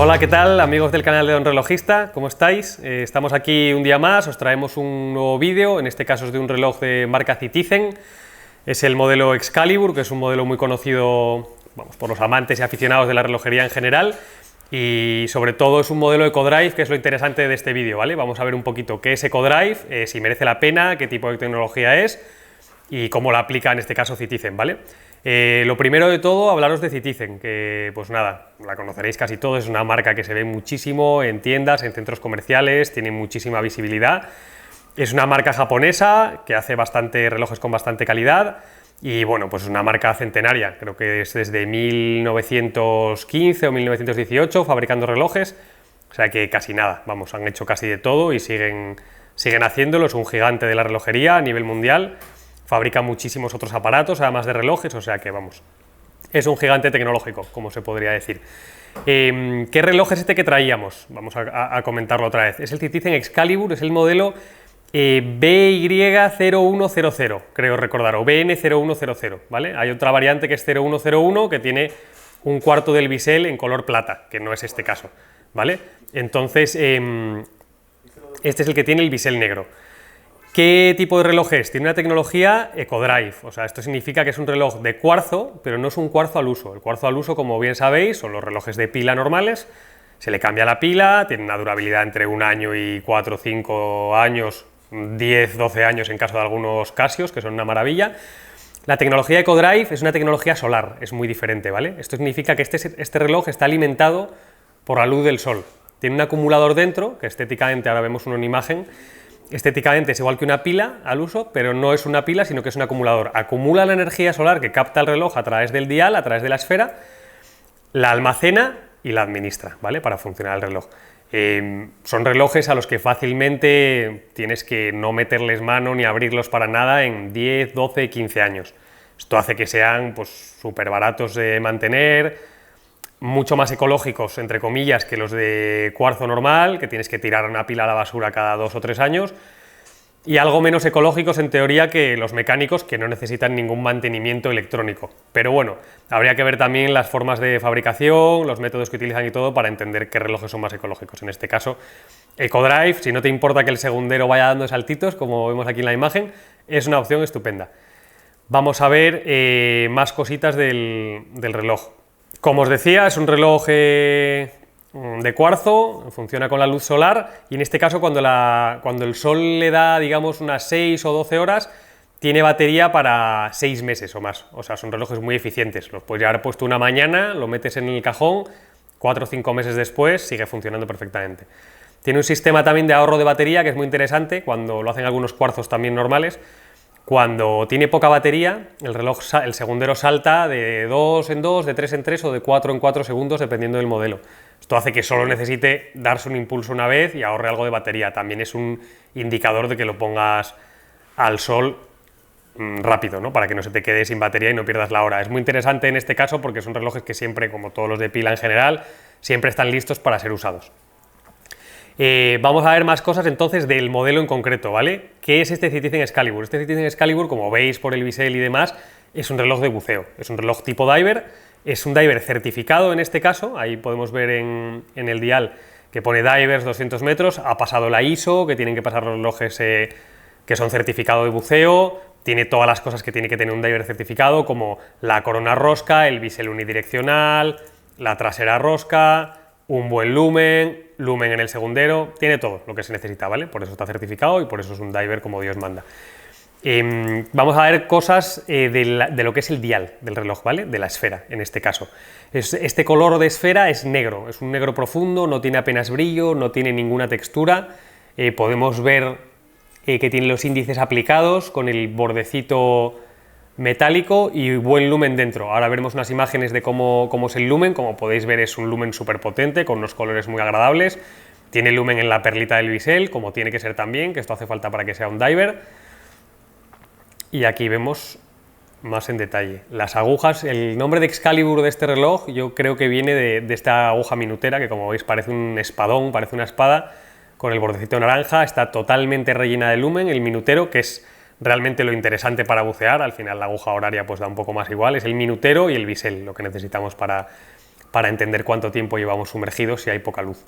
Hola, ¿qué tal amigos del canal de Don Relojista? ¿Cómo estáis? Estamos aquí un día más, os traemos un nuevo vídeo, en este caso es de un reloj de marca Citizen, es el modelo Excalibur, que es un modelo muy conocido, vamos, por los amantes y aficionados de la relojería en general, y sobre todo es un modelo EcoDrive, que es lo interesante de este vídeo, ¿vale? Vamos a ver un poquito qué es EcoDrive, si merece la pena, qué tipo de tecnología es y cómo la aplica en este caso Citizen, ¿vale? Lo primero de todo, hablaros de Citizen, que pues nada, la conoceréis casi todos, es una marca que se ve muchísimo en tiendas, en centros comerciales, tiene muchísima visibilidad. Es una marca japonesa que hace relojes con bastante calidad y bueno, pues es una marca centenaria, creo que es desde 1915 o 1918 fabricando relojes, o sea que casi nada, vamos, han hecho casi de todo y siguen haciéndolo, es un gigante de la relojería a nivel mundial. Fabrica muchísimos otros aparatos, además de relojes, o sea que, vamos, es un gigante tecnológico, como se podría decir. ¿Qué reloj es este que traíamos? Vamos a comentarlo otra vez. Es el Citizen Excalibur, es el modelo BY0100, creo recordar, o BN0100, ¿vale? Hay otra variante que es 0101, que tiene un cuarto del bisel en color plata, que no es este caso, ¿vale? Entonces, este es el que tiene el bisel negro. ¿Qué tipo de reloj es? Tiene una tecnología EcoDrive, o sea, esto significa que es un reloj de cuarzo, pero no es un cuarzo al uso. El cuarzo al uso, como bien sabéis, son los relojes de pila normales, se le cambia la pila, tiene una durabilidad entre 1 año y 4 o 5 años, 10, 12 años en caso de algunos Casios, que son una maravilla. La tecnología EcoDrive es una tecnología solar, es muy diferente, ¿vale? Esto significa que este reloj está alimentado por la luz del sol. Tiene un acumulador dentro, que estéticamente, ahora vemos una imagen, estéticamente es igual que una pila al uso, pero no es una pila, sino que es un acumulador. Acumula la energía solar que capta el reloj a través del dial, a través de la esfera, la almacena y la administra, ¿vale? Para funcionar el reloj. Son relojes a los que fácilmente tienes que no meterles mano ni abrirlos para nada en 10, 12, 15 años. Esto hace que sean pues súper baratos de mantener, mucho más ecológicos, entre comillas, que los de cuarzo normal, que tienes que tirar una pila a la basura cada 2 o 3 años, y algo menos ecológicos en teoría que los mecánicos, que no necesitan ningún mantenimiento electrónico. Pero bueno, habría que ver también las formas de fabricación, los métodos que utilizan y todo para entender qué relojes son más ecológicos. En este caso, EcoDrive, si no te importa que el segundero vaya dando saltitos, como vemos aquí en la imagen, es una opción estupenda. Vamos a ver más cositas del reloj. Como os decía, es un reloj de cuarzo, funciona con la luz solar y en este caso cuando el sol le da, digamos, unas 6 o 12 horas, tiene batería para 6 meses o más. O sea, son relojes muy eficientes. Los puedes llevar puesto una mañana, lo metes en el cajón, 4 o 5 meses después sigue funcionando perfectamente. Tiene un sistema también de ahorro de batería que es muy interesante, cuando lo hacen algunos cuarzos también normales. Cuando tiene poca batería, el segundero salta de 2 en 2, de 3 en 3 o de 4 en 4 segundos, dependiendo del modelo. Esto hace que solo necesite darse un impulso una vez y ahorre algo de batería. También es un indicador de que lo pongas al sol rápido, ¿no? Para que no se te quede sin batería y no pierdas la hora. Es muy interesante en este caso porque son relojes que siempre, como todos los de pila en general, siempre están listos para ser usados. Vamos a ver más cosas entonces del modelo en concreto, ¿vale? ¿Qué es este Citizen Excalibur? Este Citizen Excalibur, como veis por el bisel y demás, es un reloj de buceo, es un reloj tipo diver, es un diver certificado en este caso, ahí podemos ver en el dial que pone divers 200 metros, ha pasado la ISO, que tienen que pasar los relojes que son certificado de buceo, tiene todas las cosas que tiene que tener un diver certificado, como la corona rosca, el bisel unidireccional, la trasera rosca, un buen lumen en el segundero, tiene todo lo que se necesita, ¿vale? Por eso está certificado y por eso es un diver como Dios manda. Vamos a ver cosas de lo que es el dial del reloj, ¿vale? De la esfera, en este caso. Este color de esfera es negro, es un negro profundo, no tiene apenas brillo, no tiene ninguna textura. Podemos ver que tiene los índices aplicados con el bordecito metálico y buen lumen dentro. Ahora veremos unas imágenes de cómo es el lumen. Como podéis ver, es un lumen súper potente, con unos colores muy agradables. Tiene lumen en la perlita del bisel, como tiene que ser también, que esto hace falta para que sea un diver. Y aquí vemos más en detalle las agujas. El nombre de Excalibur de este reloj yo creo que viene de esta aguja minutera, que como veis parece un espadón, parece una espada, con el bordecito naranja. Está totalmente rellena de lumen, el minutero, que es realmente lo interesante para bucear. Al final la aguja horaria pues da un poco más igual, es el minutero y el bisel lo que necesitamos para para entender cuánto tiempo llevamos sumergidos si hay poca luz.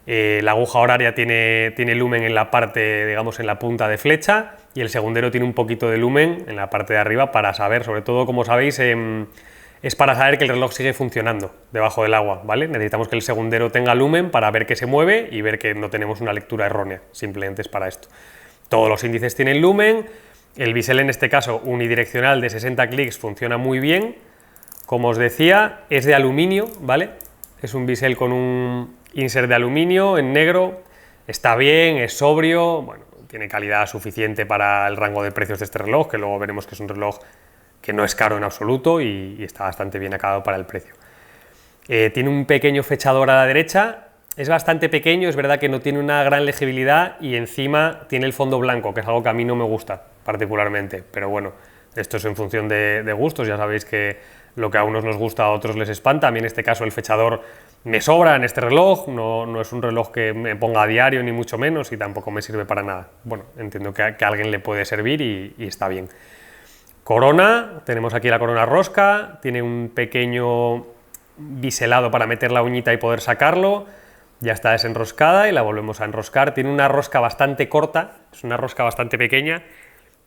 La aguja horaria tiene lumen en la parte, digamos, en la punta de flecha, y el segundero tiene un poquito de lumen en la parte de arriba para saber, sobre todo, como sabéis, es para saber que el reloj sigue funcionando debajo del agua, ¿vale? Necesitamos que el segundero tenga lumen para ver que se mueve y ver que no tenemos una lectura errónea, simplemente es para esto. Todos los índices tienen lumen, el bisel en este caso unidireccional de 60 clics funciona muy bien, como os decía, es de aluminio, ¿vale? Es un bisel con un insert de aluminio en negro, está bien, es sobrio, bueno, tiene calidad suficiente para el rango de precios de este reloj, que luego veremos que es un reloj que no es caro en absoluto y está bastante bien acabado para el precio. Tiene un pequeño fechador a la derecha, es bastante pequeño, es verdad que no tiene una gran legibilidad y encima tiene el fondo blanco, que es algo que a mí no me gusta particularmente, pero bueno, esto es en función de gustos, ya sabéis que lo que a unos nos gusta a otros les espanta. A mí en este caso el fechador me sobra en este reloj, no es un reloj que me ponga a diario ni mucho menos y tampoco me sirve para nada. Bueno, entiendo que a alguien le puede servir y está bien. Corona, tenemos aquí la corona rosca, tiene un pequeño biselado para meter la uñita y poder sacarlo, ya está desenroscada y la volvemos a enroscar. Tiene una rosca bastante corta, es una rosca bastante pequeña,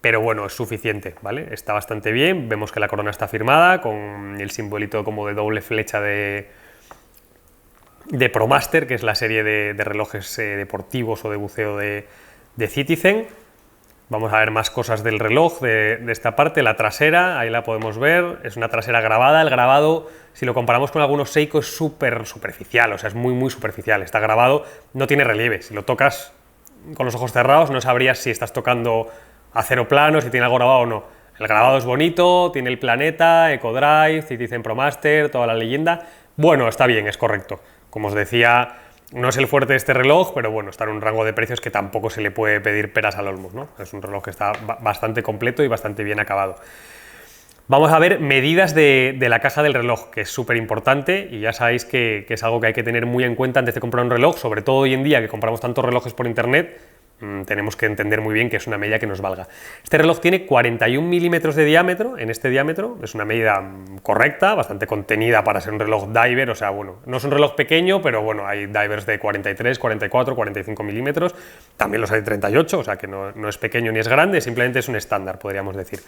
pero bueno, es suficiente, ¿vale? Está bastante bien, vemos que la corona está firmada con el simbolito como de doble flecha de ProMaster, que es la serie de relojes deportivos o de buceo de Citizen. Vamos a ver más cosas del reloj de esta parte. La trasera, ahí la podemos ver, es una trasera grabada. El grabado, si lo comparamos con algunos Seiko, es súper superficial, o sea, es muy superficial. Está grabado, no tiene relieve, si lo tocas con los ojos cerrados no sabrías si estás tocando acero plano, si tiene algo grabado o no. El grabado es bonito, tiene el planeta, EcoDrive, Citizen ProMaster, toda la leyenda. Bueno, está bien, es correcto. Como os decía, no es el fuerte de este reloj, pero bueno, está en un rango de precios que tampoco se le puede pedir peras al olmo, ¿no? Es un reloj que está bastante completo y bastante bien acabado. Vamos a ver medidas de la caja del reloj, que es súper importante y ya sabéis que es algo que hay que tener muy en cuenta antes de comprar un reloj, sobre todo hoy en día que compramos tantos relojes por internet. Tenemos que entender muy bien que es una medida que nos valga. Este reloj tiene 41 milímetros de diámetro, en este diámetro, es una medida correcta, bastante contenida para ser un reloj diver, o sea, bueno, no es un reloj pequeño, pero bueno, hay divers de 43, 44, 45 milímetros, también los hay de 38, o sea que no es pequeño ni es grande, simplemente es un estándar, podríamos decir.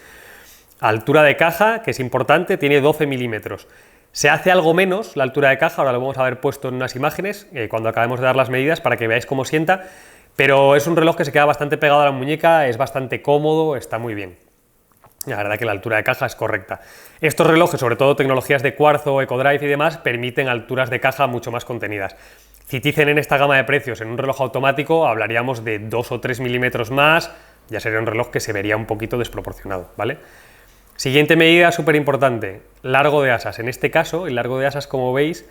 Altura de caja, que es importante, tiene 12 milímetros. Se hace algo menos la altura de caja, ahora lo vamos a ver puesto en unas imágenes, cuando acabemos de dar las medidas, para que veáis cómo sienta. Pero es un reloj que se queda bastante pegado a la muñeca, es bastante cómodo, está muy bien. La verdad que la altura de caja es correcta. Estos relojes, sobre todo tecnologías de cuarzo, EcoDrive y demás, permiten alturas de caja mucho más contenidas. Citizen en esta gama de precios, en un reloj automático, hablaríamos de 2 o 3 milímetros más, ya sería un reloj que se vería un poquito desproporcionado, ¿vale? Siguiente medida súper importante, largo de asas. En este caso, el largo de asas, como veis,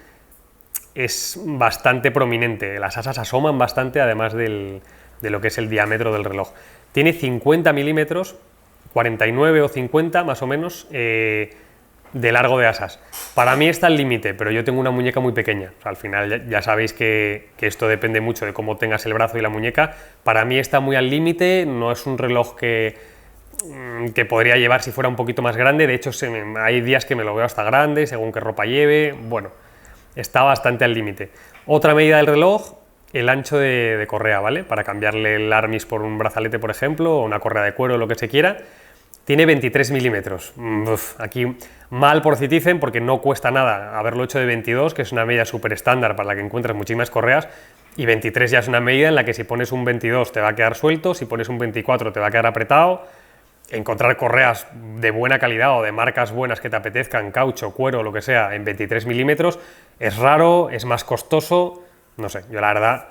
es bastante prominente, las asas asoman bastante además de lo que es el diámetro del reloj. Tiene 50 milímetros, 49 o 50 más o menos de largo de asas. Para mí está al límite, pero yo tengo una muñeca muy pequeña. O sea, al final ya sabéis que esto depende mucho de cómo tengas el brazo y la muñeca. Para mí está muy al límite, no es un reloj que podría llevar si fuera un poquito más grande. De hecho, hay días que me lo veo hasta grande, según qué ropa lleve. Bueno, está bastante al límite. Otra medida del reloj, el ancho de correa, ¿vale? Para cambiarle el armis por un brazalete, por ejemplo, o una correa de cuero, lo que se quiera. Tiene 23 milímetros. Aquí mal por Citizen porque no cuesta nada haberlo hecho de 22, que es una medida súper estándar para la que encuentras muchísimas correas, y 23 ya es una medida en la que si pones un 22 te va a quedar suelto, si pones un 24 te va a quedar apretado. Encontrar correas de buena calidad o de marcas buenas que te apetezcan, caucho, cuero, lo que sea, en 23 milímetros es raro, es más costoso, no sé, yo la verdad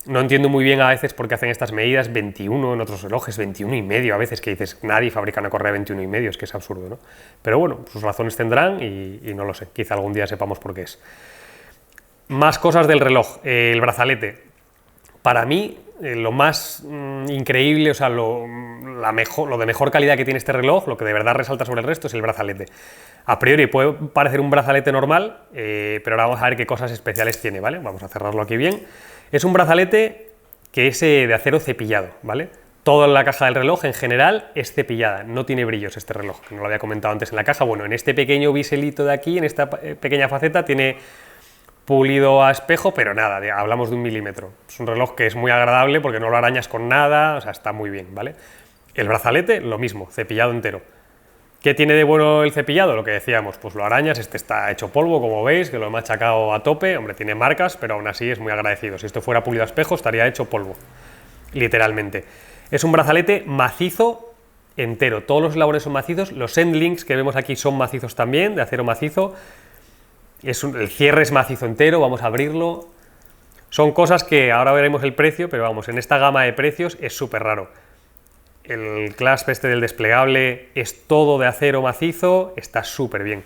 no entiendo muy bien a veces por qué hacen estas medidas, 21 en otros relojes, 21 y medio a veces, que dices, nadie fabrica una correa de 21 y medio, es que es absurdo, ¿no? Pero bueno, sus razones tendrán y no lo sé, quizá algún día sepamos por qué es. Más cosas del reloj, el brazalete. Para mí, lo más increíble, o sea, lo de mejor calidad que tiene este reloj, lo que de verdad resalta sobre el resto es el brazalete. A priori puede parecer un brazalete normal, pero ahora vamos a ver qué cosas especiales tiene, ¿vale? Vamos a cerrarlo aquí bien. Es un brazalete que es de acero cepillado, ¿vale? Toda la caja del reloj en general es cepillada, no tiene brillos este reloj, que no lo había comentado antes en la caja. Bueno, en este pequeño biselito de aquí, en esta pequeña faceta, tiene pulido a espejo, pero nada, hablamos de 1 milímetro. Es un reloj que es muy agradable porque no lo arañas con nada, o sea, está muy bien, ¿vale? El brazalete, lo mismo, cepillado entero. ¿Qué tiene de bueno el cepillado? Lo que decíamos, pues lo arañas, este está hecho polvo, como veis, que lo he machacado a tope, hombre, tiene marcas, pero aún así es muy agradecido. Si esto fuera pulido a espejo, estaría hecho polvo, literalmente. Es un brazalete macizo entero, todos los eslabones son macizos, los endlinks que vemos aquí son macizos también, de acero macizo. El cierre es macizo entero, vamos a abrirlo. Son cosas que ahora veremos el precio, pero vamos, en esta gama de precios es súper raro. El clasp este del desplegable es todo de acero macizo, está súper bien.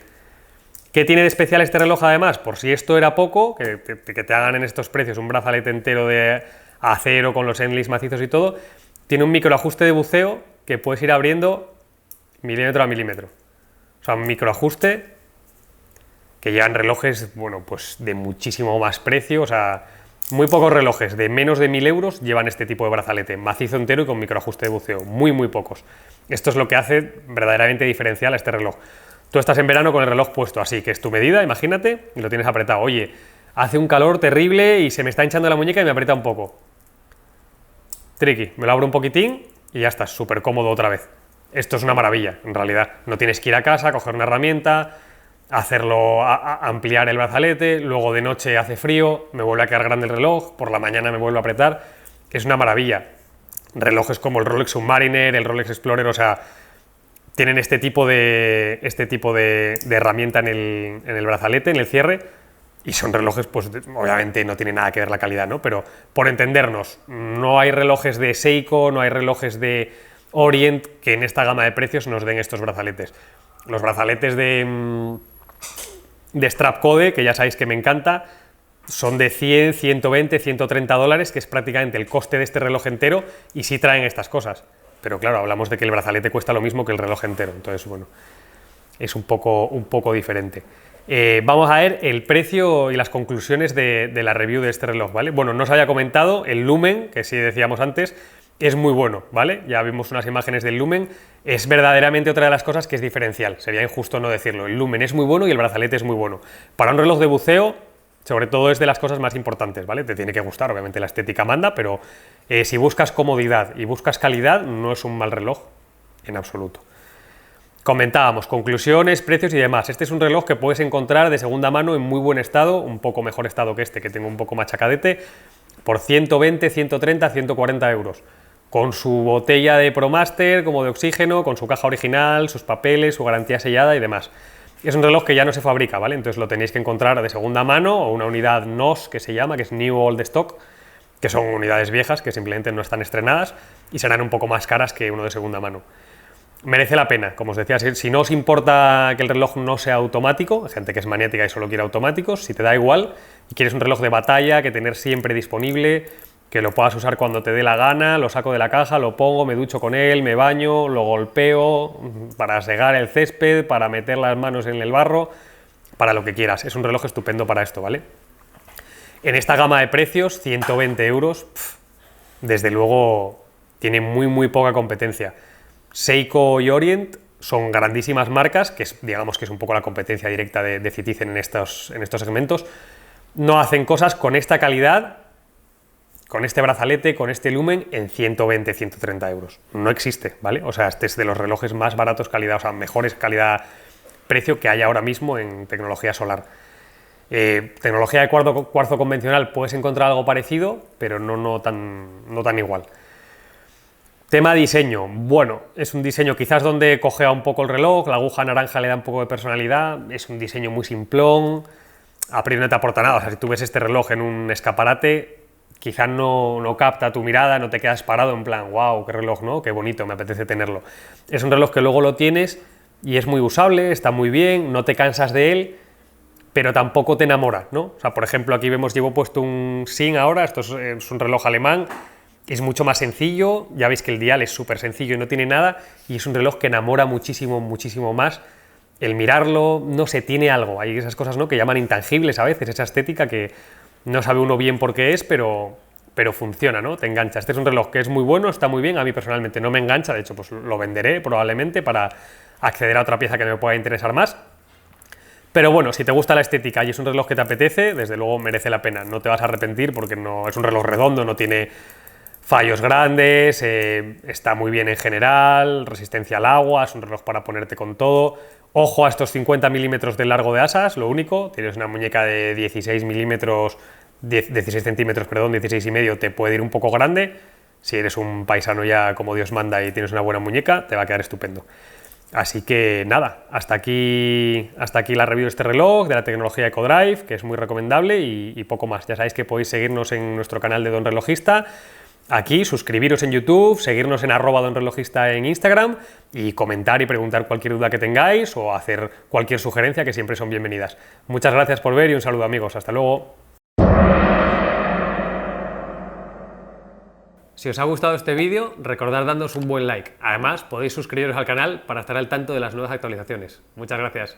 ¿Qué tiene de especial este reloj además? Por si esto era poco, que te hagan en estos precios un brazalete entero de acero con los endlinks macizos y todo, tiene un microajuste de buceo que puedes ir abriendo milímetro a milímetro. O sea, un microajuste que llevan relojes, bueno, pues de muchísimo más precio, o sea, muy pocos relojes de menos de 1.000 euros llevan este tipo de brazalete, macizo entero y con microajuste de buceo, muy pocos. Esto es lo que hace verdaderamente diferencial a este reloj. Tú estás en verano con el reloj puesto así, que es tu medida, imagínate, y lo tienes apretado. Oye, hace un calor terrible y se me está hinchando la muñeca y me aprieta un poco. Tricky, me lo abro un poquitín y ya está, súper cómodo otra vez. Esto es una maravilla, en realidad. No tienes que ir a casa, coger una herramienta, ampliar el brazalete, luego de noche hace frío, me vuelve a quedar grande el reloj, por la mañana me vuelve a apretar, es una maravilla. Relojes como el Rolex Submariner, el Rolex Explorer, o sea, tienen este tipo de herramienta en el brazalete, en el cierre, y son relojes, pues obviamente no tiene nada que ver la calidad, ¿no? Pero por entendernos, no hay relojes de Seiko, no hay relojes de Orient que en esta gama de precios nos den estos brazaletes. Los brazaletes de Strapcode, que ya sabéis que me encanta, son de 100, 120, 130 dólares, que es prácticamente el coste de este reloj entero, y sí traen estas cosas. Pero claro, hablamos de que el brazalete cuesta lo mismo que el reloj entero, entonces bueno, es un poco diferente. Vamos a ver el precio y las conclusiones de la review de este reloj, ¿vale? Bueno, no os había comentado, el lumen, que sí decíamos antes, es muy bueno, ¿vale? Ya vimos unas imágenes del lumen, es verdaderamente otra de las cosas que es diferencial, sería injusto no decirlo. El lumen es muy bueno y el brazalete es muy bueno. Para un reloj de buceo, sobre todo es de las cosas más importantes, ¿vale? Te tiene que gustar, obviamente la estética manda, pero si buscas comodidad y buscas calidad, no es un mal reloj en absoluto. Comentábamos, conclusiones, precios y demás. Este es un reloj que puedes encontrar de segunda mano en muy buen estado, un poco mejor estado que este, que tengo un poco machacadete, por 120, 130, 140 euros. Con su botella de ProMaster, como de oxígeno, con su caja original, sus papeles, su garantía sellada y demás. Es un reloj que ya no se fabrica, ¿vale? Entonces lo tenéis que encontrar de segunda mano o una unidad NOS que se llama, que es New Old Stock, que son unidades viejas que simplemente no están estrenadas y serán un poco más caras que uno de segunda mano. Merece la pena, como os decía, si no os importa que el reloj no sea automático, hay gente que es maniática y solo quiere automáticos, si te da igual y quieres un reloj de batalla que tener siempre disponible, que lo puedas usar cuando te dé la gana, lo saco de la caja, lo pongo, me ducho con él, me baño, lo golpeo para segar el césped, para meter las manos en el barro, para lo que quieras. Es un reloj estupendo para esto, ¿vale? En esta gama de precios, 120 euros, desde luego tiene muy poca competencia. Seiko y Orient son grandísimas marcas, que digamos que es un poco la competencia directa de Citizen en estos segmentos. No hacen cosas con esta calidad, con este brazalete, con este lumen, en 120, 130 euros. No existe, ¿vale? O sea, este es de los relojes más baratos calidad, o sea, mejores calidad-precio que hay ahora mismo en tecnología solar. Tecnología de cuarzo convencional puedes encontrar algo parecido, pero no tan igual. Tema diseño, bueno, es un diseño quizás donde cojea un poco el reloj, la aguja naranja le da un poco de personalidad, es un diseño muy simplón, a priori no te aporta nada, o sea, si tú ves este reloj en un escaparate, quizás no capta tu mirada, no te quedas parado en plan, wow, qué reloj, ¿no? Qué bonito, me apetece tenerlo. Es un reloj que luego lo tienes y es muy usable, está muy bien, no te cansas de él, pero tampoco te enamora, ¿no? O sea, por ejemplo, aquí llevo puesto un Sing ahora, esto es un reloj alemán. Es mucho más sencillo, ya veis que el dial es súper sencillo y no tiene nada, y es un reloj que enamora muchísimo más. El mirarlo, no sé, tiene algo, hay esas cosas, ¿no?, que llaman intangibles a veces, esa estética que no sabe uno bien por qué es, pero funciona, ¿no? Te engancha. Este es un reloj que es muy bueno, está muy bien, a mí personalmente no me engancha, de hecho pues lo venderé probablemente para acceder a otra pieza que me pueda interesar más, Pero bueno, si te gusta la estética y es un reloj que te apetece, desde luego merece la pena, no te vas a arrepentir porque no es un reloj redondo, no tiene fallos grandes, está muy bien en general, resistencia al agua, es un reloj para ponerte con todo. Ojo a estos 50 milímetros de largo de asas, lo único, tienes una muñeca de 16 milímetros, 16 centímetros, perdón, 16 y medio, te puede ir un poco grande. Si eres un paisano ya como Dios manda y tienes una buena muñeca, te va a quedar estupendo. Así que nada, hasta aquí la review de este reloj, de la tecnología EcoDrive, que es muy recomendable y poco más. Ya sabéis que podéis seguirnos en nuestro canal de Don Relojista, aquí, suscribiros en YouTube, seguirnos en @donrelojista en Instagram y comentar y preguntar cualquier duda que tengáis o hacer cualquier sugerencia, que siempre son bienvenidas. Muchas gracias por ver y un saludo, amigos. Hasta luego. Si os ha gustado este vídeo, recordad darnos un buen like. Además, podéis suscribiros al canal para estar al tanto de las nuevas actualizaciones. Muchas gracias.